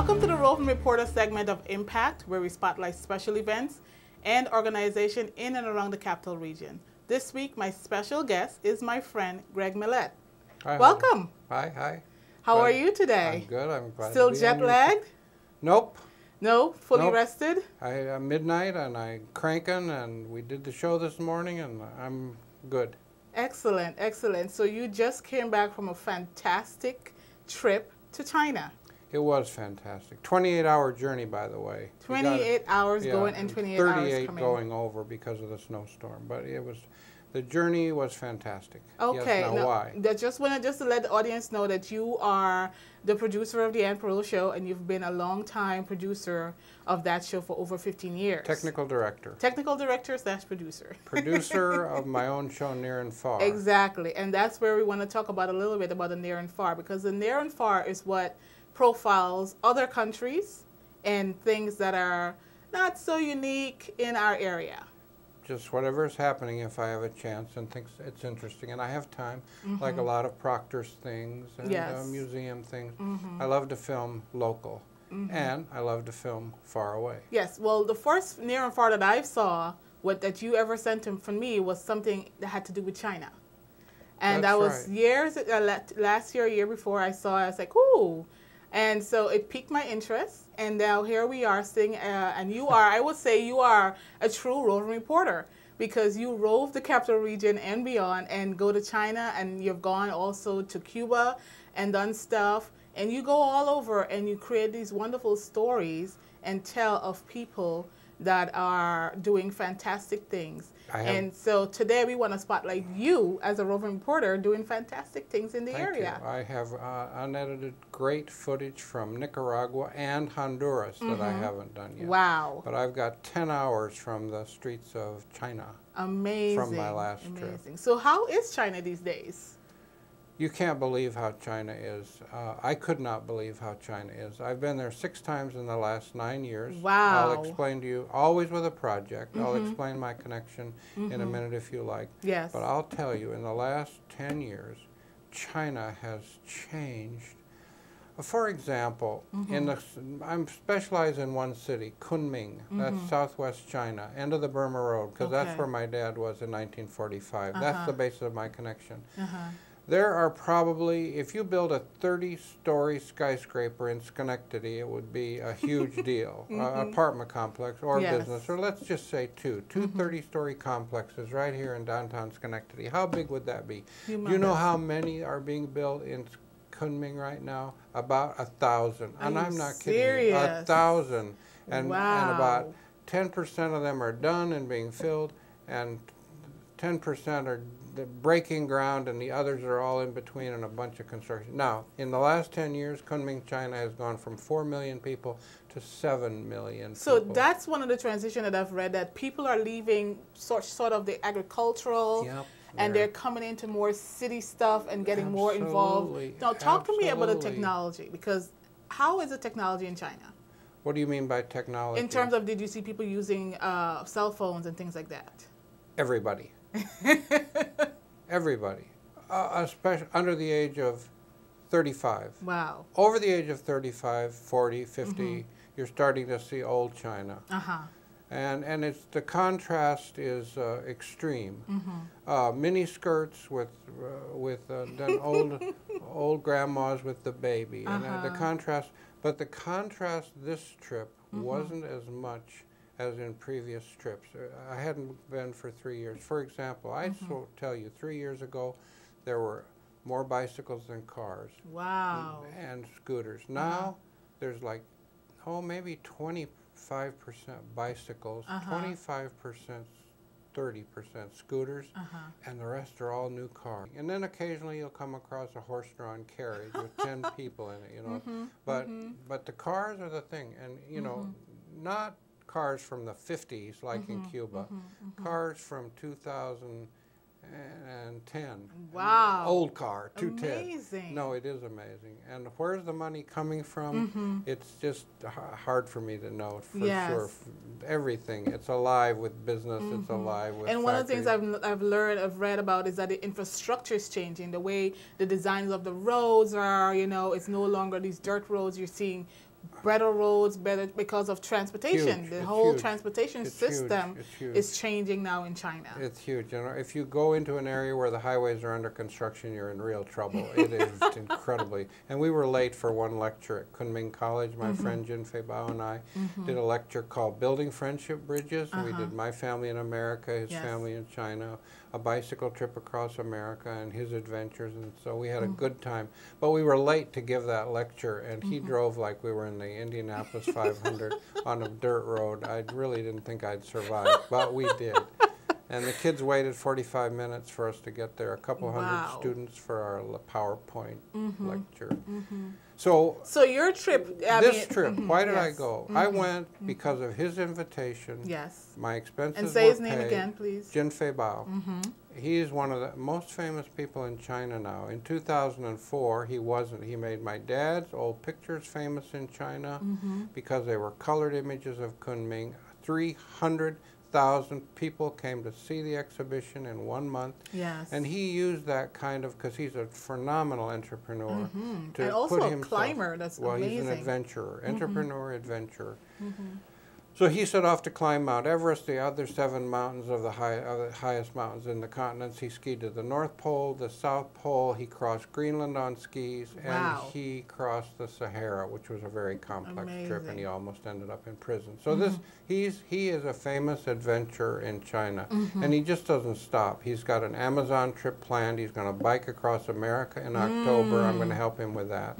Welcome to the Roving Reporter segment of Impact, where we spotlight special events and organization in and around the capital region. This week, my special guest is my friend, Gregg Millette. Hi, Welcome. Hi, hi. How are you today? I'm good. I'm glad Still to be jet lagged? Nope. No? Fully Nope. rested? Midnight, and I cranking, and we did the show this morning, and I'm good. Excellent, excellent. So you just came back from a fantastic trip to China. It was fantastic. 28-hour journey, by the way. 28 hours going and 28 hours coming. 38 going over because of the snowstorm, but the journey was fantastic. Okay. Yes, now why? I just want to let the audience know that you are the producer of the Ann Pearl Show, and you've been a long-time producer of that show for over 15 years. Technical director. Technical director / producer. Producer of my own show, Near and Far. Exactly, and that's where we want to talk about a little bit about the Near and Far, because the Near and Far is what profiles other countries and things that are not so unique in our area. Just whatever is happening, if I have a chance and think it's interesting, and I have time, like a lot of Proctors things and museum things. I love to film local, and I love to film far away. Yes, well, the first Near and Far that I saw, that you ever sent him for me, was something that had to do with China. And that was years, last year, year before I saw it, I was like, ooh. And so it piqued my interest, and now here we are sitting, and you are, I would say you are a true roving reporter, because you rove the capital region and beyond and go to China, and you've gone also to Cuba and done stuff, and you go all over and you create these wonderful stories and tell of people that are doing fantastic things. And so today we want to spotlight you as a roving reporter doing fantastic things in the area. You. I have unedited great footage from Nicaragua and Honduras that I haven't done yet. Wow. But I've got 10 hours from the streets of China. Amazing. From my last trip. So how is China these days? You can't believe how China is. I could not believe how China is. I've been there 6 times in the last 9 years. Wow. I'll explain to you, always with a project. I'll explain my connection in a minute if you like. Yes. But I'll tell you, in the last 10 years, China has changed. For example, I'm specialized in one city, Kunming. That's southwest China, end of the Burma Road, because that's where my dad was in 1945. That's the basis of my connection. There are probably, if you build a 30-story skyscraper in Schenectady, it would be a huge deal. Apartment complex or business, or let's just say two 30-story complexes right here in downtown Schenectady. How big would that be? Humongous. Do you know how many are being built in Kunming right now? About 1,000. And I'm not kidding you. 1,000. And about 10% of them are done and being filled, and 10% are breaking ground, and the others are all in between and a bunch of construction. Now, in the last 10 years, Kunming, China has gone from 4 million people to 7 million So people. that's one of the transitions that I've read, that people are leaving sort of the agricultural, and they're coming into more city stuff and getting more involved. Now, talk to me about the technology, because how is the technology in China? What do you mean by technology? In terms of, did you see people using cell phones and things like that? Everybody. Everybody, especially under the age of 35. Wow. Over the age of 35, 40, 50, you're starting to see old China. And it's the contrast is extreme. Mini skirts with then old grandmas with the baby, and the contrast. But the contrast this trip wasn't as much as in previous trips. I hadn't been for 3 years. For example, I tell you, 3 years ago, there were more bicycles than cars. Wow. And scooters. Now, there's like, maybe 25% bicycles, 25%, 30% scooters, and the rest are all new cars. And then occasionally you'll come across a horse-drawn carriage with 10 people in it, you know. But the cars are the thing, and, you know, not cars from the 50s like in Cuba, cars from 2010. Wow. Old car, 210. Amazing. No, it is amazing. And where's the money coming from? It's just hard for me to know for sure. Everything. It's alive with business. It's alive with And one of the things I've read about is that the infrastructure is changing. The way the designs of the roads are, you know, it's no longer these dirt roads. You're seeing better roads, better because of transportation. Huge. The It's whole huge. transportation It's system huge. It's huge. is changing now in China. It's huge. You know, if you go into an area where the highways are under construction, you're in real trouble. It is incredibly. And we were late for one lecture at Kunming College. My friend Jinfei Bao and I did a lecture called Building Friendship Bridges. We did my family in America, his family in China, a bicycle trip across America, and his adventures. And so we had a good time. But we were late to give that lecture, and he drove like we were in the Indianapolis 500 on a dirt road. I really didn't think I'd survive, but we did. And the kids waited 45 minutes for us to get there, a couple hundred students for our PowerPoint lecture. So your trip, this trip, why did I go? I went because of his invitation. Yes. My expenses and say were his name paid. again, please. Jinfei Bao. He's one of the most famous people in China now. In 2004, he wasn't. He made my dad's old pictures famous in China because they were colored images of Kunming. 300,000 people came to see the exhibition in 1 month. Yes. And he used that kind of, because he's a phenomenal entrepreneur. To and also put a himself, climber, that's amazing. Well, he's an adventurer, entrepreneur, adventurer. So he set off to climb Mount Everest, the other 7 mountains of the highest mountains in the continents. He skied to the North Pole, the South Pole. He crossed Greenland on skis, and he crossed the Sahara, which was a very complex trip, and he almost ended up in prison. So he is a famous adventurer in China, and he just doesn't stop. He's got an Amazon trip planned. He's going to bike across America in October. I'm going to help him with that.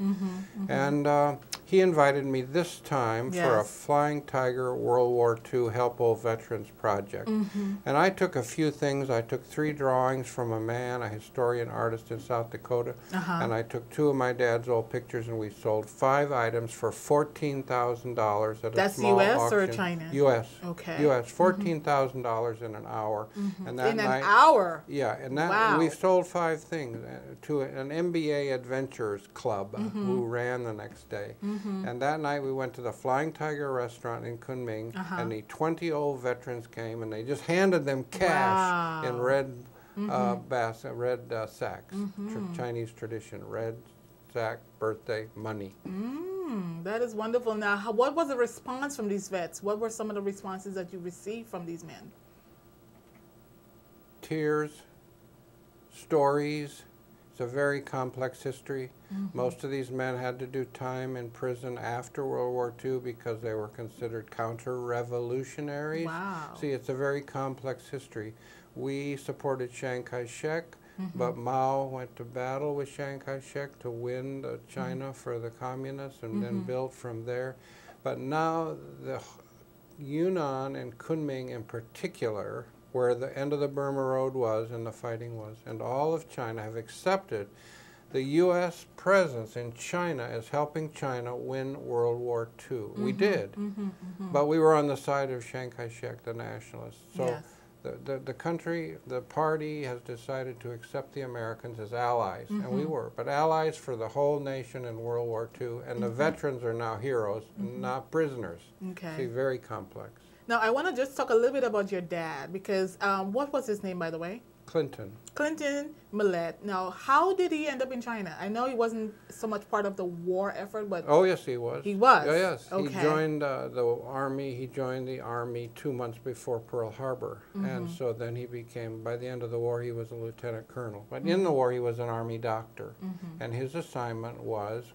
And he invited me this time for a Flying Tiger World War II Help Old Veterans project. And I took a few things. I took 3 drawings from a man, a historian artist in South Dakota, and I took 2 of my dad's old pictures, and we sold 5 items for $14,000 at a small US auction. or China? US. Okay. US. $14,000 in an hour. And that in night, an hour? Yeah, and that we sold 5 things to an MBA Adventures Club who ran the next day. And that night we went to the Flying Tiger restaurant in Kunming, and the 20 old veterans came, and they just handed them cash in red sacks. Chinese tradition, red sack, birthday, money. That is wonderful. Now, what was the response from these vets? What were some of the responses that you received from these men? Tears, stories. It's a very complex history. Most of these men had to do time in prison after World War II because they were considered counter-revolutionaries. See, it's a very complex history. We supported Chiang Kai-shek, but Mao went to battle with Chiang Kai-shek to win China for the communists and then built from there. But now the Yunnan and Kunming in particular, where the end of the Burma Road was and the fighting was, and all of China have accepted the U.S. presence in China as helping China win World War II. We did, but we were on the side of Chiang Kai-shek, the nationalists. So the country, the party has decided to accept the Americans as allies, and we were, but allies for the whole nation in World War II, and the veterans are now heroes, not prisoners. See, very complex. Now, I want to just talk a little bit about your dad, because what was his name, by the way? Clinton. Clinton Millette. Now, how did he end up in China? I know he wasn't so much part of the war effort, but... Oh, yes, he was. He was? Oh, yes. Okay. He joined the Army. He joined the Army 2 months before Pearl Harbor. And so then he became, by the end of the war, he was a lieutenant colonel. But in the war, he was an Army doctor. And his assignment was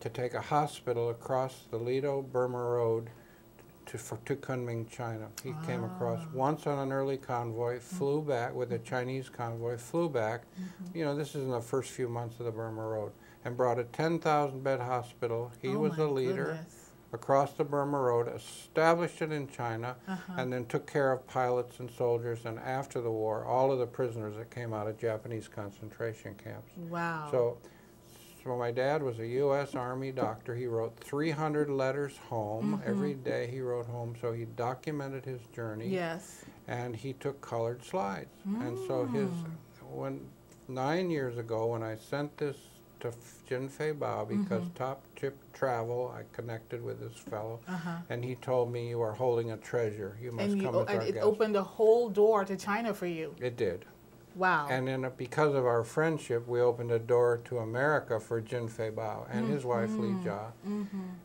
to take a hospital across the Lido-Burma Road to Kunming, China. He came across once on an early convoy, flew back with a Chinese convoy, flew back. You know, this is in the first few months of the Burma Road, and brought a 10,000-bed hospital. He was the leader across the Burma Road, established it in China, and then took care of pilots and soldiers, and after the war, all of the prisoners that came out of Japanese concentration camps. So my dad was a U.S. Army doctor. He wrote 300 letters home. Every day he wrote home, so he documented his journey. And he took colored slides. And so 9 years ago, when I sent this to Jinfei Bao, because Top Tip Travel, I connected with this fellow, and he told me, "You are holding a treasure. You must come as our guest." And it opened a whole door to China for you. It did. Wow. And then because of our friendship, we opened a door to America for Jin Fei Bao and his wife Li Jia.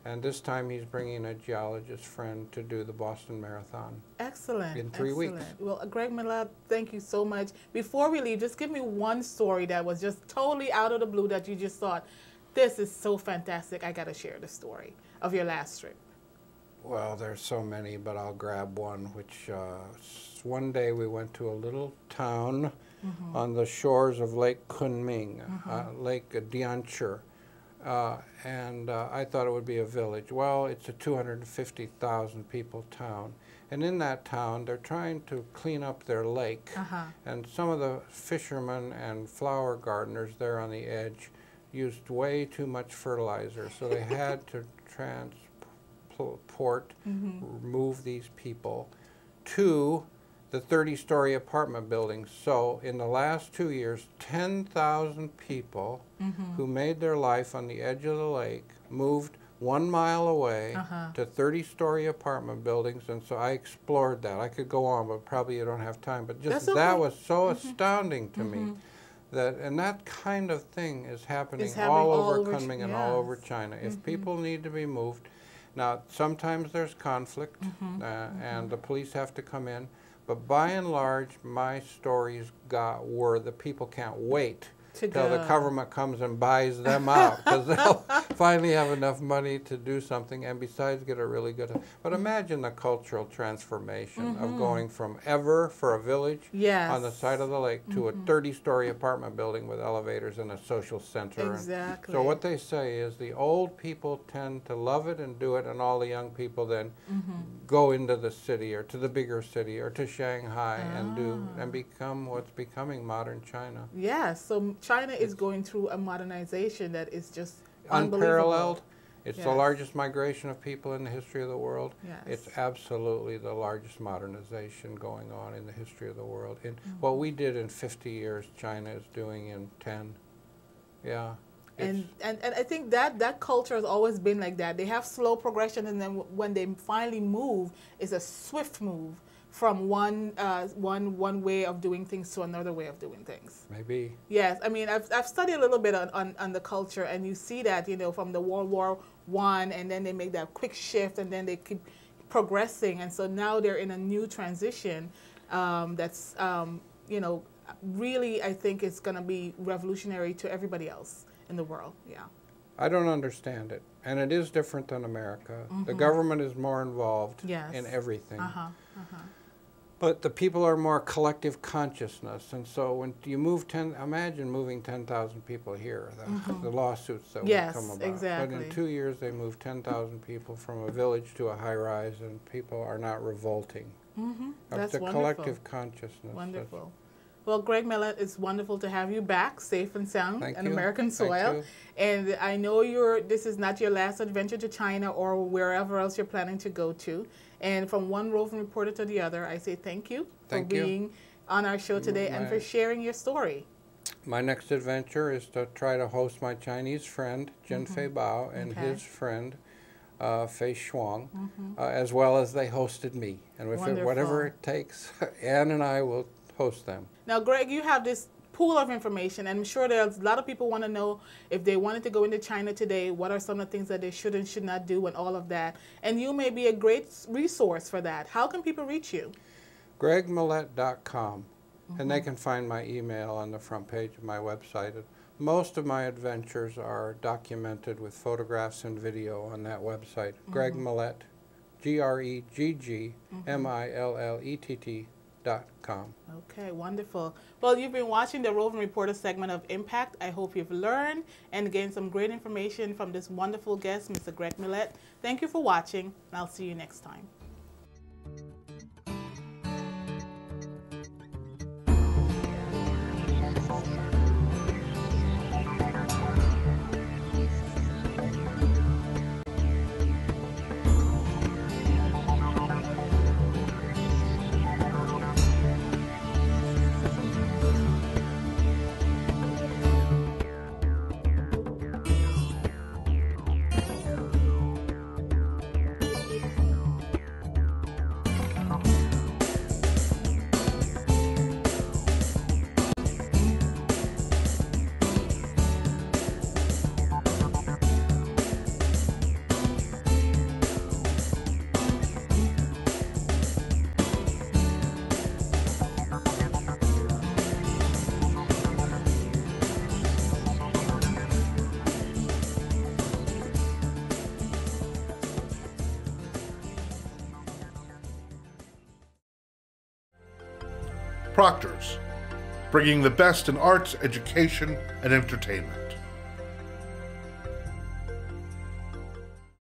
And this time he's bringing a geologist friend to do the Boston Marathon. Excellent. In 3 weeks. Well, Gregg Millette, thank you so much. Before we leave, just give me one story that was just totally out of the blue that you just thought, this is so fantastic, I got to share the story of your last trip. Well, there's so many, but I'll grab one, which one day we went to a little town on the shores of Lake Kunming, Lake Dianchi, and I thought it would be a village. Well, it's a 250,000 people town. And in that town, they're trying to clean up their lake. And some of the fishermen and flower gardeners there on the edge used way too much fertilizer. So they had to move these people to the 30-story apartment buildings. So in the last 2 years, 10,000 people who made their life on the edge of the lake moved 1 mile away to 30-story apartment buildings. And so I explored that. I could go on, but probably you don't have time. But just that was so astounding to me. And that kind of thing is happening all over Kunming and all over China. If people need to be moved, now sometimes there's conflict and the police have to come in, but by and large my stories were the people can't wait till the government comes and buys them out, because they'll finally have enough money to do something, and besides get a really good. But imagine the cultural transformation of going from for a village on the side of the lake to a 30-story apartment building with elevators and a social center. Exactly. So what they say is the old people tend to love it and do it, and all the young people then go into the city or to the bigger city or to Shanghai and become what's becoming modern China. Yes, so China is going through a modernization that is just unparalleled. It's the largest migration of people in the history of the world. It's absolutely the largest modernization going on in the history of the world. And what we did in 50 years, China is doing in 10. Yeah. And I think that culture has always been like that. They have slow progression, and then when they finally move, it's a swift move from one way of doing things to another way of doing things. Maybe. Yes, I mean I've studied a little bit on the culture, and you see that, you know, from the World War I, and then they make that quick shift, and then they keep progressing, and so now they're in a new transition that's you know, really I think it's going to be revolutionary to everybody else in the world. Yeah. I don't understand it, and it is different than America. The government is more involved in everything. But the people are more collective consciousness, and so when you move imagine moving 10,000 people here, the lawsuits that would come about. Exactly. But in 2 years they moved 10,000 people from a village to a high-rise, and people are not revolting. That's a wonderful. Collective consciousness. Wonderful. Well, Gregg Millette, it's wonderful to have you back, safe and sound, on American soil. And I know this is not your last adventure to China or wherever else you're planning to go to. And from one roving reporter to the other, I say thank you for being on our show today and for sharing your story. My next adventure is to try to host my Chinese friend, Jin Fei Bao, and his friend, Fei Shuang, as well as they hosted me. And whatever it takes, Ann and I will host them. Now, Gregg, you have this pool of information, and I'm sure there's a lot of people want to know if they wanted to go into China today, what are some of the things that they should and should not do and all of that. And you may be a great resource for that. How can people reach you? GreggMillette.com, and they can find my email on the front page of my website. Most of my adventures are documented with photographs and video on that website. Gregg Millette, GreggMillett.com. Okay, wonderful. Well, you've been watching the Roving Reporter segment of Impact. I hope you've learned and gained some great information from this wonderful guest, Mr. Gregg Millette. Thank you for watching, and I'll see you next time. Proctors, bringing the best in arts, education, and entertainment.